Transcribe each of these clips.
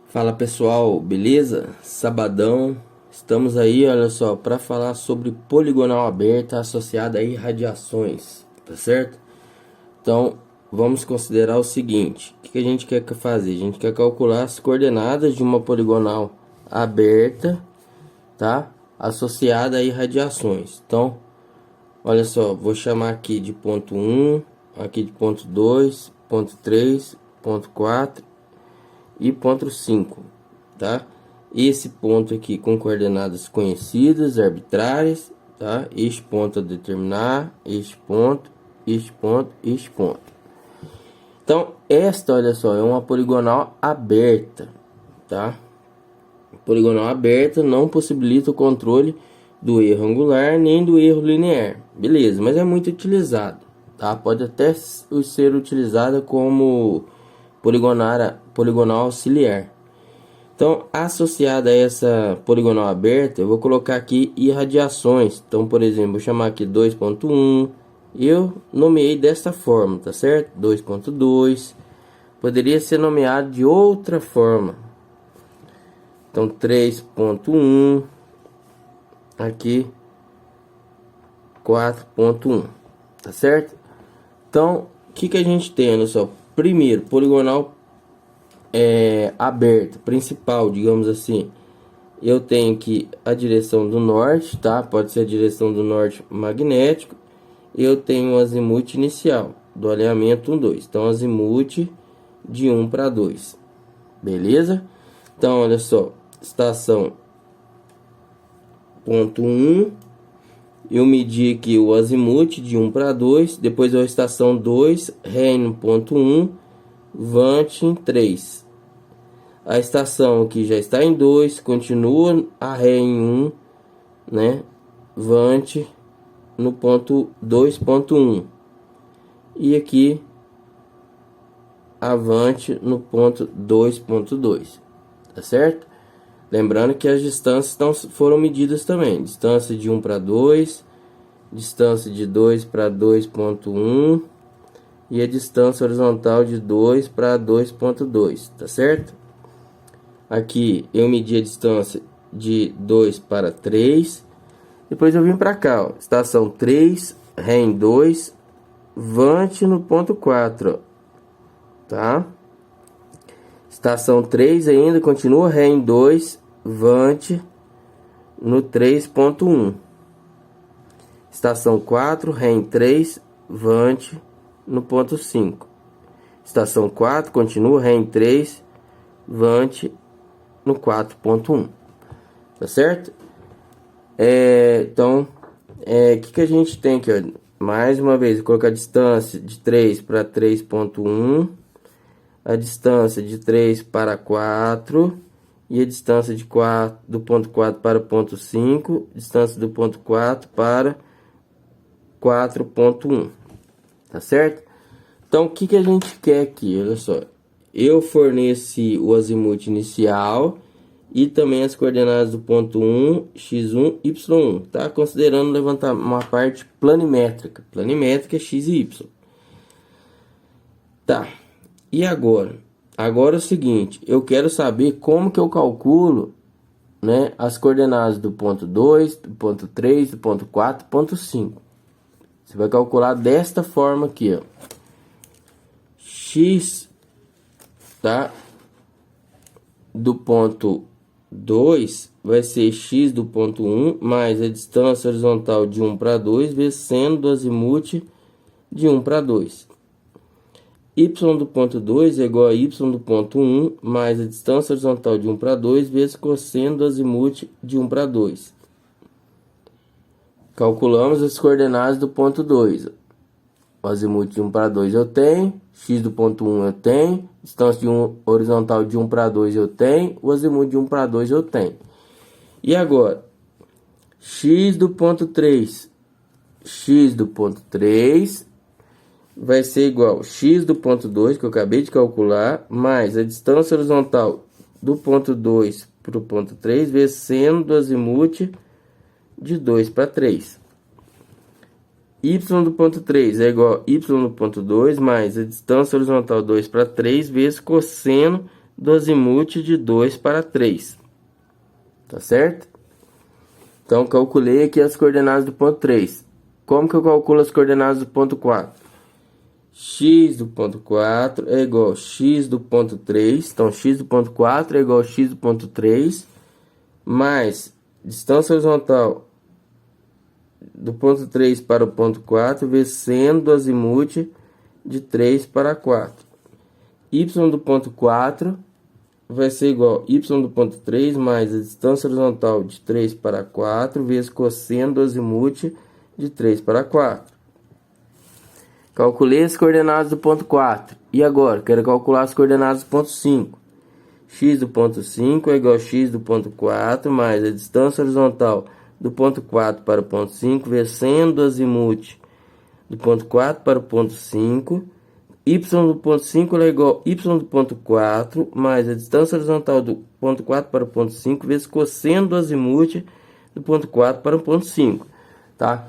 Fala pessoal, beleza? Sabadão, estamos aí, olha só, para falar sobre poligonal aberta associada a irradiações, tá certo? Então, vamos considerar o seguinte: o que a gente quer fazer? A gente quer calcular as coordenadas de uma poligonal aberta, tá? Associada a irradiações. Então, olha só, vou chamar aqui de ponto 1, aqui de ponto 2, ponto 3, ponto 4 e ponto 5, tá? Esse ponto aqui com coordenadas conhecidas, arbitrárias, tá? Este ponto a determinar, este ponto, este ponto, este ponto. Então, esta, olha só, é uma poligonal aberta, tá? Poligonal aberta não possibilita o controle do erro angular nem do erro linear, beleza? Mas é muito utilizado, tá? Pode até ser utilizada como poligonal auxiliar. Então, associada a essa poligonal aberta, eu vou colocar aqui irradiações. Então, por exemplo, vou chamar aqui 2.1. Eu nomeei desta forma, tá certo? 2.2. Poderia ser nomeado de outra forma. Então, 3.1. Aqui, 4.1. Tá certo? Então, o que a gente tem, olha só. Primeiro, poligonal aberta, principal, digamos assim. Eu tenho aqui a direção do norte, tá? Pode ser a direção do norte magnético. Eu tenho o azimuth inicial do alinhamento 1, 2. Então, azimuth de 1 para 2. Beleza? Então, olha só. Estação ponto 1. Eu medi aqui o azimuth de 1 para 2. Depois a estação 2, ré em ponto 1, vante em 3. A estação aqui já está em 2, continua a ré em 1, né? Vante no ponto 2.1. E aqui avante no ponto 2.2. Tá certo? Lembrando que as distâncias foram medidas também. Distância de 1 para 2, distância de 2 para 2.1 e a distância horizontal de 2 para 2.2, tá certo? Aqui eu medi a distância de 2 para 3. Depois eu vim para cá, ó, estação 3, ré em 2, vante no ponto 4, ó, tá? Estação 3 ainda continua ré em 2, vante no 3.1. Estação 4, ré em 3, vante no ponto 5. Estação 4 continua ré em 3, vante no 4.1. Tá certo? Então, o que a gente tem aqui, ó? Mais uma vez, vou colocar a distância de 3 para 3.1. A distância de 3 para 4 e a distância de 4, do ponto 4 para o ponto 5, distância do ponto 4 para 4.1, tá certo? Então, o que a gente quer aqui? Olha só, eu forneci o azimuth inicial e também as coordenadas do ponto 1, x1, y1, tá? Considerando levantar uma parte planimétrica, x e y. Tá. E agora? Agora é o seguinte, eu quero saber como que eu calculo, né, as coordenadas do ponto 2, do ponto 3, do ponto 4, do ponto 5. Você vai calcular desta forma aqui, ó. X, tá? Do ponto 2 vai ser x do ponto 1 mais a distância horizontal de 1 para 2 vezes seno do azimuth de 1 para 2. Y do ponto 2 é igual a y do ponto 1 mais a distância horizontal de 1 para 2 vezes cosseno do azimuth de 1 para 2. Calculamos as coordenadas do ponto 2. O azimuth de 1 para 2 eu tenho, x do ponto 1 eu tenho, distância de 1 horizontal de 1 para 2 eu tenho, o azimuth de 1 para 2 eu tenho. E agora, x do ponto 3 vai ser igual a x do ponto 2, que eu acabei de calcular, mais a distância horizontal do ponto 2 para o ponto 3, vezes seno do azimuth de 2 para 3. Y do ponto 3 é igual a y do ponto 2, mais a distância horizontal 2 para 3, vezes cosseno do azimuth de 2 para 3. Tá certo? Então, calculei aqui as coordenadas do ponto 3. Como que eu calculo as coordenadas do ponto 4? X do ponto 4 é igual a x do ponto 3. Então, x do ponto 4 é igual a x do ponto 3. Mais distância horizontal do ponto 3 para o ponto 4, vezes seno do azimuth de 3 para 4. Y do ponto 4 vai ser igual a y do ponto 3 mais a distância horizontal de 3 para 4, vezes cosseno do azimuth de 3 para 4. Calculei as coordenadas do ponto 4. E agora, quero calcular as coordenadas do ponto 5. X do ponto 5 é igual a x do ponto 4 mais a distância horizontal do ponto 4 para o ponto 5, vezes seno do azimuth do ponto 4 para o ponto 5. Y do ponto 5 é igual a y do ponto 4 mais a distância horizontal do ponto 4 para o ponto 5, vezes cosseno do azimuth do ponto 4 para o ponto 5. Tá?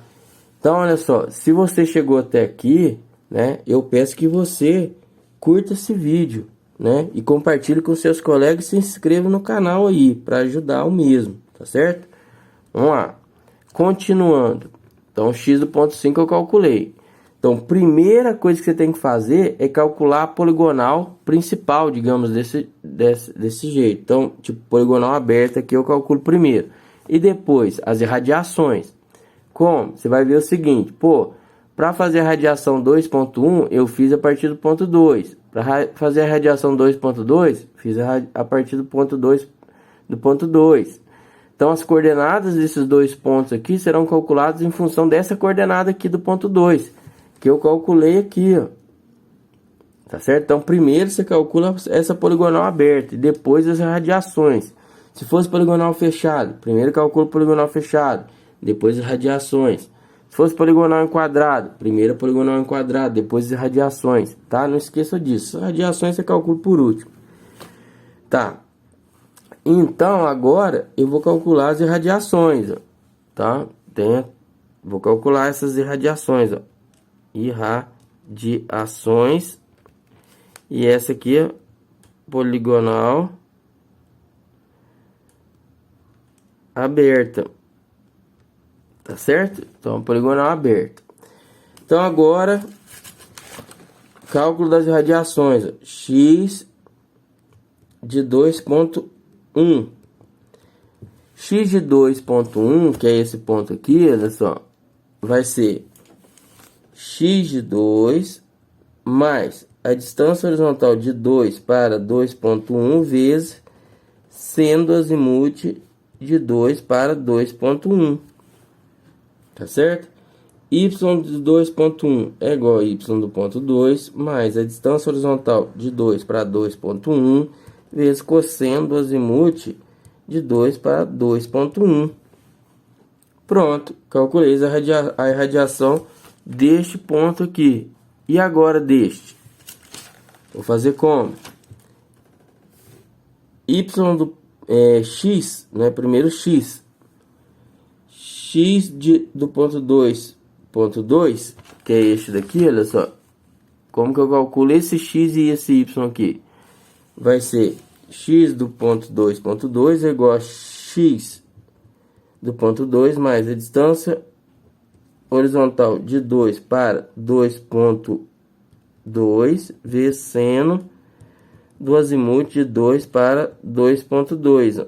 Então, olha só, se você chegou até aqui, né, eu peço que você curta esse vídeo, né, e compartilhe com seus colegas e se inscreva no canal aí, para ajudar o mesmo, tá certo? Vamos lá. Continuando. Então, x do ponto 5 eu calculei. Então, primeira coisa que você tem que fazer é calcular a poligonal principal, digamos, desse jeito. Então, tipo, poligonal aberta aqui eu calculo primeiro. E depois, as irradiações. Como? Você vai ver o seguinte, pô, para fazer a radiação 2.1, eu fiz a partir do ponto 2. Para fazer a radiação 2.2, fiz a partir do ponto 2 do ponto 2. Então, as coordenadas desses dois pontos aqui serão calculadas em função dessa coordenada aqui do ponto 2, que eu calculei aqui, ó. Tá certo? Então, primeiro você calcula essa poligonal aberta e depois as radiações. Se fosse poligonal fechado, primeiro calcula o poligonal fechado, depois as radiações. Se fosse poligonal enquadrado, primeiro poligonal enquadrado, depois as radiações, tá? Não esqueça disso. As radiações você calcula por último. Tá? Então, agora eu vou calcular as irradiações, ó, tá? Vou calcular essas irradiações, ó. Irradiações. E essa aqui, ó, poligonal aberta. Tá certo? Então, poligonal aberta. Então, agora, cálculo das irradiações, ó. X de 2.1. X de 2.1, que é esse ponto aqui, olha só, vai ser x de 2 mais a distância horizontal de 2 para 2.1 vezes seno do azimuth de 2 para 2.1. Tá certo? Y de 2.1 é igual a y do ponto 2 mais a distância horizontal de 2 para 2.1 vezes cosseno do azimuth de 2 para 2.1. Pronto, calculei a irradiação deste ponto aqui. E agora deste? Vou fazer como? Y do x, né? Primeiro x. X do ponto 2.2, que é este daqui, olha só. Como que eu calculo esse x e esse y aqui? Vai ser x do ponto 2.2 é igual a x do ponto 2 mais a distância horizontal de 2 para 2.2 vezes seno do azimuth de 2 para 2.2.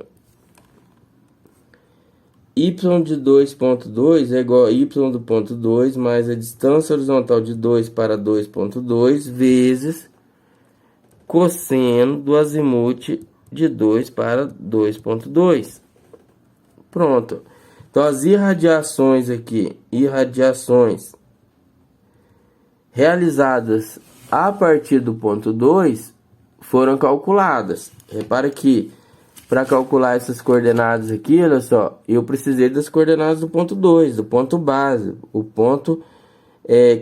Y de 2.2 é igual a y do ponto 2 mais a distância horizontal de 2 para 2.2 vezes cosseno do azimuth de 2 para 2.2. Pronto. Então, as irradiações aqui, irradiações realizadas a partir do ponto 2 foram calculadas. Repara que para calcular essas coordenadas aqui, olha só, eu precisei das coordenadas do ponto 2, do ponto base, o ponto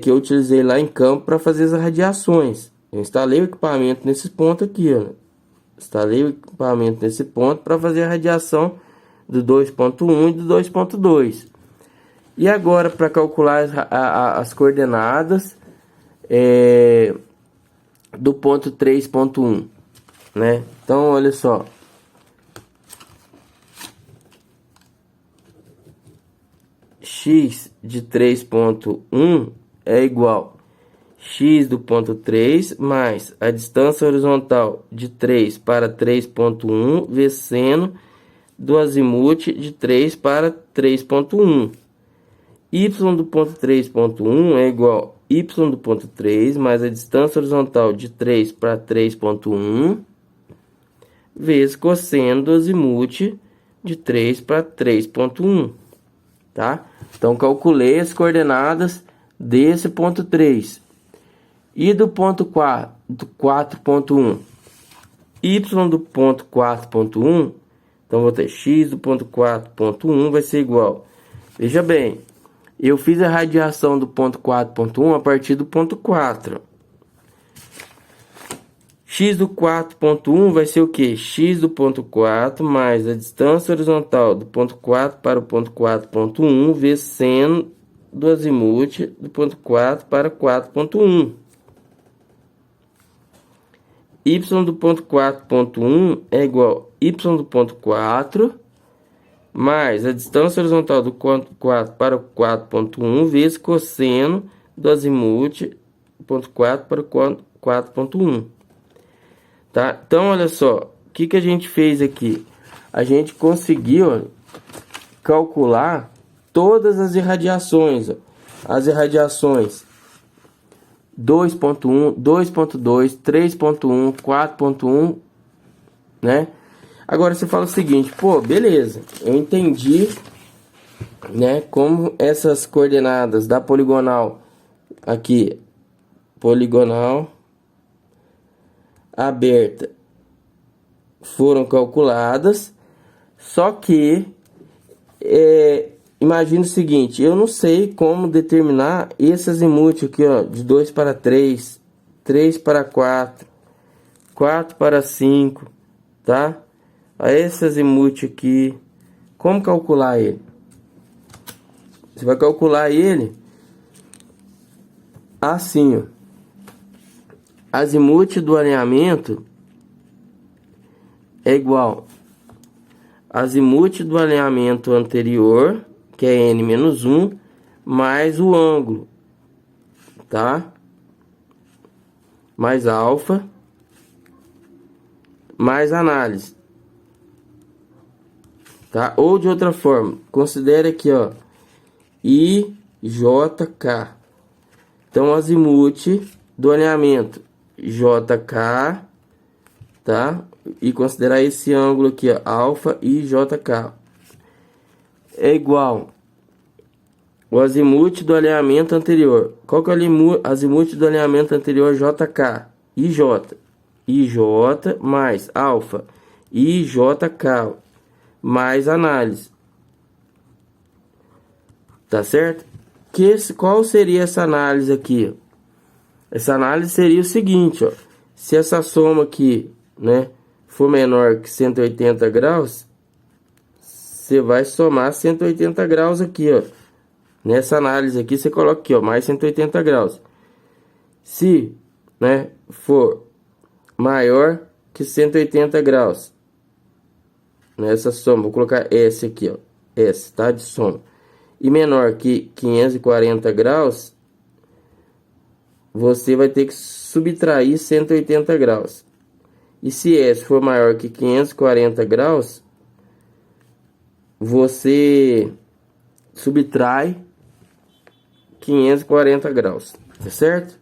que eu utilizei lá em campo para fazer as radiações. Eu instalei o equipamento nesse ponto aqui, ó. Instalei o equipamento nesse ponto para fazer a radiação do 2.1 e do 2.2. E agora, para calcular as coordenadas do ponto 3.1. né? Então, olha só. X de 3,1 é igual x do ponto 3 mais a distância horizontal de 3 para 3,1 vezes seno do azimuth de 3 para 3,1. Y do ponto 3,1 é igual y do ponto 3 mais a distância horizontal de 3 para 3,1 vezes cosseno do azimuth de 3 para 3,1, tá? Então, calculei as coordenadas desse ponto 3. E do ponto 4, do 4,1. Y do ponto 4,1. Então, vou ter x do ponto 4,1 vai ser igual. Veja bem, eu fiz a radiação do ponto 4,1 a partir do ponto 4. X do 4,1 vai ser o que? X do ponto 4 mais a distância horizontal do ponto 4 para o ponto 4,1 vezes seno do azimuth do ponto 4 para 4,1. Y do ponto 4,1 é igual a y do ponto 4 mais a distância horizontal do ponto 4 para o 4,1 vezes cosseno do azimuth do ponto 4 para o 4,1. Tá? Então, olha só, o que a gente fez aqui? A gente conseguiu calcular todas as irradiações. As irradiações 2,1, 2,2, 3,1, 4,1, né? Agora você fala o seguinte, pô, beleza, eu entendi, né, como essas coordenadas da poligonal aqui, poligonal aberta, foram calculadas, só que imagina o seguinte, eu não sei como determinar esse azimuth aqui, ó, de 2 para 3, 3 para 4, 4 para 5, tá? A esse azimuth aqui, como calcular ele? Você vai calcular ele assim, ó. Azimuth do alinhamento é igual azimuth do alinhamento anterior, que é n menos 1, mais o ângulo, tá? Mais alfa, mais análise, tá? Ou de outra forma, considere aqui, ó, IJK. Então, azimuth do alinhamento JK, tá? E considerar esse ângulo aqui, ó, alfa e JK é igual o azimuth do alinhamento anterior. Qual que é o azimuth do alinhamento anterior? JK, IJ mais alfa IJK mais análise, tá certo? Qual seria essa análise aqui? Essa análise seria o seguinte, ó, se essa soma aqui, né, for menor que 180 graus, você vai somar 180 graus aqui, ó. Nessa análise aqui, você coloca aqui, ó, mais 180 graus. Se, né, for maior que 180 graus, nessa soma, vou colocar S aqui, ó, S, tá, de soma, e menor que 540 graus, você vai ter que subtrair 180 graus. E se S for maior que 540 graus, você subtrai 540 graus, tá certo?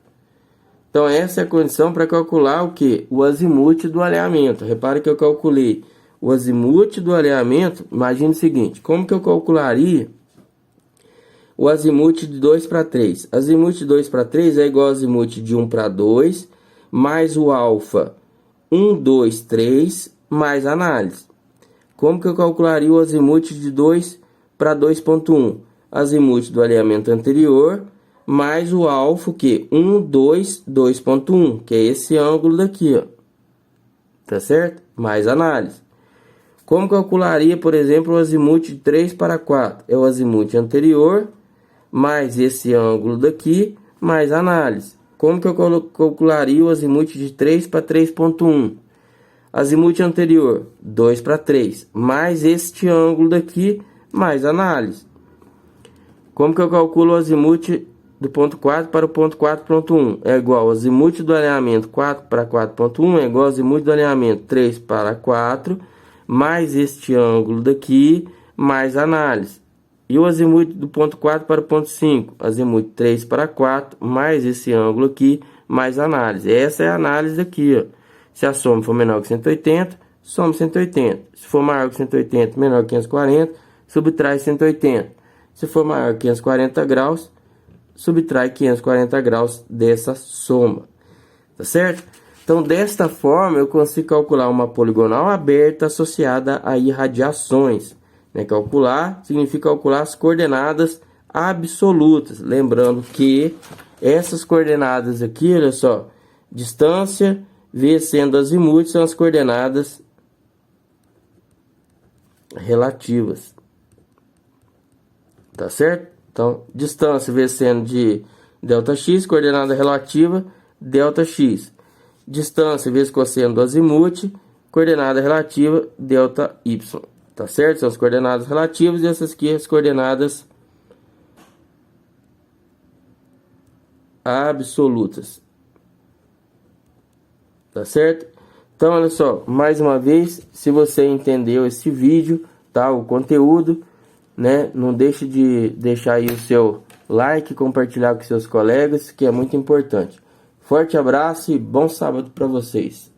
Então essa é a condição para calcular o que? O azimuth do alinhamento. Repare que eu calculei o azimuth do alinhamento. Imagine o seguinte, como que eu calcularia o azimuth de 2 para 3? Azimuth de 2 para 3 é igual ao azimuth de 1 para 2, mais o alfa 1, 2, 3, mais análise. Como que eu calcularia o azimuth de 2 para 2,1? Azimuth do alinhamento anterior, mais o alfa, que 1, 2, 2,1, que é esse ângulo daqui, ó. Tá certo? Mais análise. Como calcularia, por exemplo, o azimuth de 3 para 4? É o azimuth anterior, mais esse ângulo daqui, mais análise. Como que eu calcularia o azimuth de 3 para 3,1? Azimuth anterior, 2/3, mais este ângulo daqui, mais análise. Como que eu calculo o azimuth do ponto 4 para o ponto 4.1? É igual ao azimuth do alinhamento 4 para 4.1, é igual ao azimuth do alinhamento 3 para 4, mais este ângulo daqui, mais análise. E o azimuth do ponto 4 para o ponto 5? Azimuth 3 para 4, mais esse ângulo aqui, mais análise. Essa é a análise aqui, ó. Se a soma for menor que 180, soma 180. Se for maior que 180, menor que 540, subtrai 180. Se for maior que 540 graus, subtrai 540 graus dessa soma. Tá certo? Então, desta forma, eu consigo calcular uma poligonal aberta associada a irradiações. Né? Calcular significa calcular as coordenadas absolutas. Lembrando que essas coordenadas aqui, olha só, distância, V sendo azimuth, são as coordenadas relativas. Tá certo? Então, distância V sendo de ΔX, coordenada relativa, ΔX. Distância vezes cosseno do azimuth, coordenada relativa, ΔY. Tá certo? São as coordenadas relativas e essas aqui as coordenadas absolutas. Tá certo? Então, olha só, mais uma vez, se você entendeu esse vídeo, tá? O conteúdo, né? Não deixe de deixar aí o seu like, compartilhar com seus colegas, que é muito importante. Forte abraço e bom sábado para vocês.